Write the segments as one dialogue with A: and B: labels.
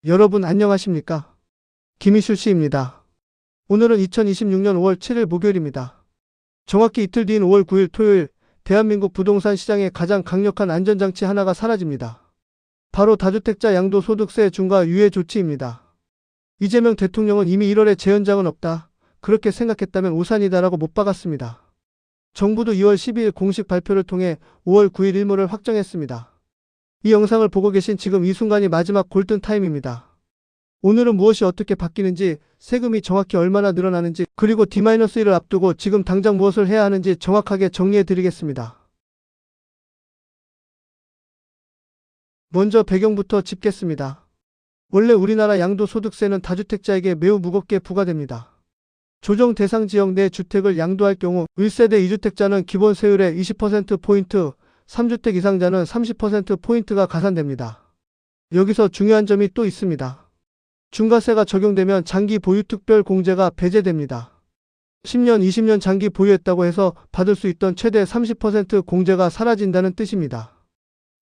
A: 여러분 안녕하십니까? 김희술 씨입니다. 오늘은 2026년 5월 7일 목요일입니다. 정확히 이틀 뒤인 5월 9일 토요일, 대한민국 부동산 시장의 가장 강력한 안전장치 하나가 사라집니다. 바로 다주택자 양도소득세 중과 유예 조치입니다. 이재명 대통령은 이미 1월에 재연장은 없다, 그렇게 생각했다면 오산이다라고 못 박았습니다. 정부도 2월 12일 공식 발표를 통해 5월 9일 일몰을 확정했습니다. 이 영상을 보고 계신 지금 이 순간이 마지막 골든타임입니다. 오늘은 무엇이 어떻게 바뀌는지, 세금이 정확히 얼마나 늘어나는지, 그리고 D-1을 앞두고 지금 당장 무엇을 해야 하는지 정확하게 정리해 드리겠습니다. 먼저 배경부터 짚겠습니다. 원래 우리나라 양도소득세는 다주택자에게 매우 무겁게 부과됩니다. 조정 대상 지역 내 주택을 양도할 경우 1세대 2주택자는 기본 세율의 20%포인트, 3주택 이상자는 30%포인트가 가산됩니다. 여기서 중요한 점이 또 있습니다. 중과세가 적용되면 장기 보유 특별 공제가 배제됩니다. 10년, 20년 장기 보유했다고 해서 받을 수 있던 최대 30% 공제가 사라진다는 뜻입니다.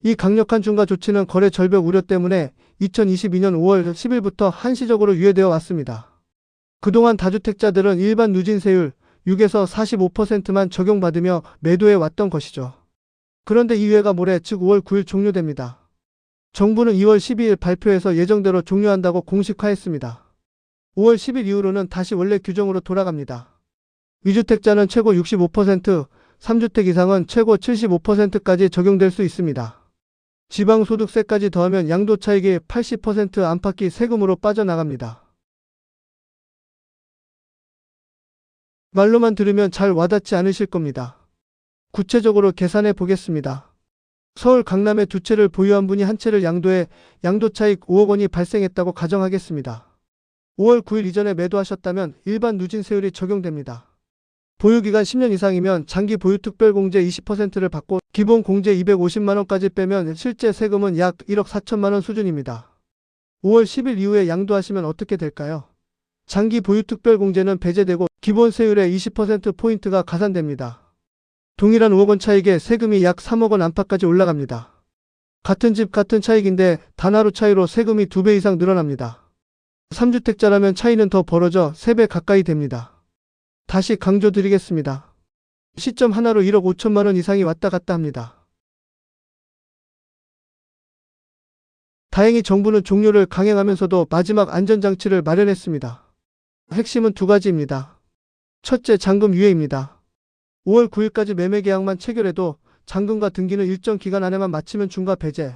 A: 이 강력한 중과 조치는 거래 절벽 우려 때문에 2022년 5월 10일부터 한시적으로 유예되어 왔습니다. 그동안 다주택자들은 일반 누진세율 6에서 45%만 적용받으며 매도해 왔던 것이죠. 그런데 이 유예가 모레 즉 5월 9일 종료됩니다. 정부는 2월 12일 발표에서 예정대로 종료한다고 공식화했습니다. 5월 10일 이후로는 다시 원래 규정으로 돌아갑니다. 2주택자는 최고 65%, 3주택 이상은 최고 75%까지 적용될 수 있습니다. 지방소득세까지 더하면 양도차익의 80% 안팎이 세금으로 빠져나갑니다. 말로만 들으면 잘 와닿지 않으실 겁니다. 구체적으로 계산해 보겠습니다. 서울 강남에 두 채를 보유한 분이 한 채를 양도해 양도차익 5억 원이 발생했다고 가정하겠습니다. 5월 9일 이전에 매도하셨다면 일반 누진세율이 적용됩니다. 보유기간 10년 이상이면 장기 보유 특별공제 20%를 받고 기본 공제 250만 원까지 빼면 실제 세금은 약 1억 4천만 원 수준입니다. 5월 10일 이후에 양도하시면 어떻게 될까요? 장기 보유 특별공제는 배제되고 기본 세율의 20%포인트가 가산됩니다. 동일한 5억 원 차익에 세금이 약 3억 원 안팎까지 올라갑니다. 같은 집 같은 차익인데 단 하루 차이로 세금이 2배 이상 늘어납니다. 3주택자라면 차이는 더 벌어져 3배 가까이 됩니다. 다시 강조드리겠습니다. 시점 하나로 1억 5천만 원 이상이 왔다 갔다 합니다. 다행히 정부는 종료를 강행하면서도 마지막 안전장치를 마련했습니다. 핵심은 두 가지입니다. 첫째, 잔금 유예입니다. 5월 9일까지 매매계약만 체결해도 잔금과 등기는 일정 기간 안에만 마치면 중과 배제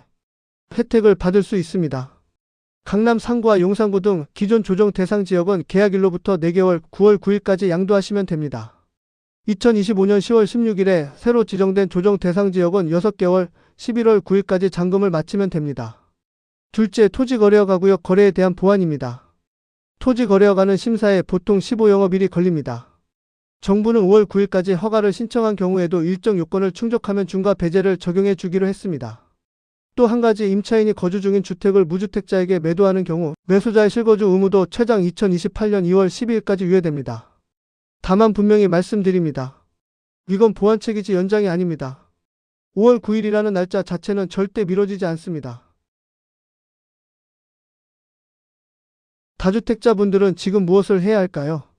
A: 혜택을 받을 수 있습니다. 강남 상구와 용산구 등 기존 조정 대상 지역은 계약일로부터 4개월 9월 9일까지 양도하시면 됩니다. 2025년 10월 16일에 새로 지정된 조정 대상 지역은 6개월 11월 9일까지 잔금을 마치면 됩니다. 둘째, 토지거래허가구역 거래에 대한 보완입니다. 토지거래허가는 심사에 보통 15영업일이 걸립니다. 정부는 5월 9일까지 허가를 신청한 경우에도 일정 요건을 충족하면 중과 배제를 적용해 주기로 했습니다. 또 한 가지, 임차인이 거주 중인 주택을 무주택자에게 매도하는 경우 매수자의 실거주 의무도 최장 2028년 2월 12일까지 유예됩니다. 다만 분명히 말씀드립니다. 이건 보완책이지 연장이 아닙니다. 5월 9일이라는 날짜 자체는 절대 미뤄지지 않습니다. 다주택자분들은 지금 무엇을 해야 할까요?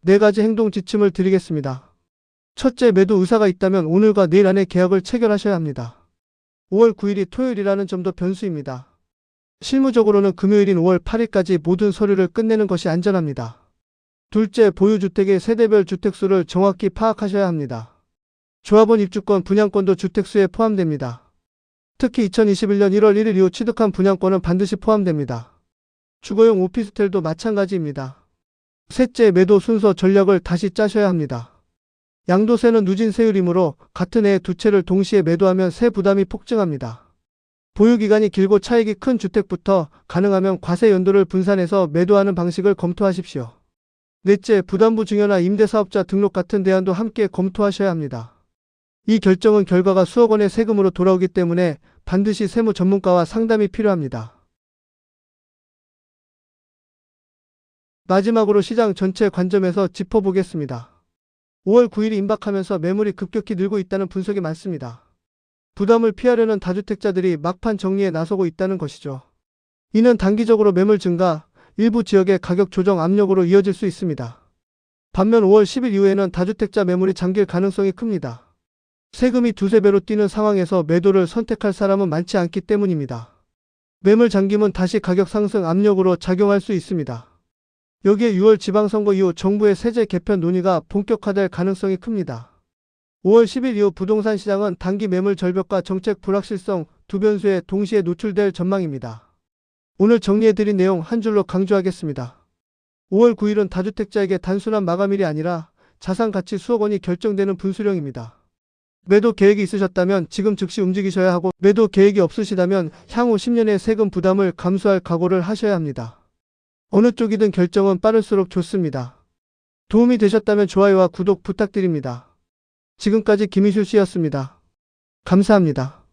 A: 4가지 행동 지침을 드리겠습니다. 첫째, 매도 의사가 있다면 오늘과 내일 안에 계약을 체결하셔야 합니다. 5월 9일이 토요일이라는 점도 변수입니다. 실무적으로는 금요일인 5월 8일까지 모든 서류를 끝내는 것이 안전합니다. 둘째, 보유주택의 세대별 주택수를 정확히 파악하셔야 합니다. 조합원 입주권, 분양권도 주택수에 포함됩니다. 특히 2021년 1월 1일 이후 취득한 분양권은 반드시 포함됩니다. 주거용 오피스텔도 마찬가지입니다. 셋째, 매도 순서 전략을 다시 짜셔야 합니다. 양도세는 누진세율이므로 같은 해에 두 채를 동시에 매도하면 세 부담이 폭증합니다. 보유기간이 길고 차익이 큰 주택부터 가능하면 과세 연도를 분산해서 매도하는 방식을 검토하십시오. 넷째, 부담부 증여나 임대사업자 등록 같은 대안도 함께 검토하셔야 합니다. 이 결정은 결과가 수억 원의 세금으로 돌아오기 때문에 반드시 세무 전문가와 상담이 필요합니다. 마지막으로 시장 전체 관점에서 짚어보겠습니다. 5월 9일이 임박하면서 매물이 급격히 늘고 있다는 분석이 많습니다. 부담을 피하려는 다주택자들이 막판 정리에 나서고 있다는 것이죠. 이는 단기적으로 매물 증가, 일부 지역의 가격 조정 압력으로 이어질 수 있습니다. 반면 5월 10일 이후에는 다주택자 매물이 잠길 가능성이 큽니다. 세금이 두세 배로 뛰는 상황에서 매도를 선택할 사람은 많지 않기 때문입니다. 매물 잠김은 다시 가격 상승 압력으로 작용할 수 있습니다. 여기에 6월 지방선거 이후 정부의 세제 개편 논의가 본격화될 가능성이 큽니다. 5월 10일 이후 부동산 시장은 단기 매물 절벽과 정책 불확실성 두 변수에 동시에 노출될 전망입니다. 오늘 정리해드린 내용 한 줄로 강조하겠습니다. 5월 9일은 다주택자에게 단순한 마감일이 아니라 자산 가치 수억 원이 결정되는 분수령입니다. 매도 계획이 있으셨다면 지금 즉시 움직이셔야 하고, 매도 계획이 없으시다면 향후 10년의 세금 부담을 감수할 각오를 하셔야 합니다. 어느 쪽이든 결정은 빠를수록 좋습니다. 도움이 되셨다면 좋아요와 구독 부탁드립니다. 지금까지 김희수 씨였습니다. 감사합니다.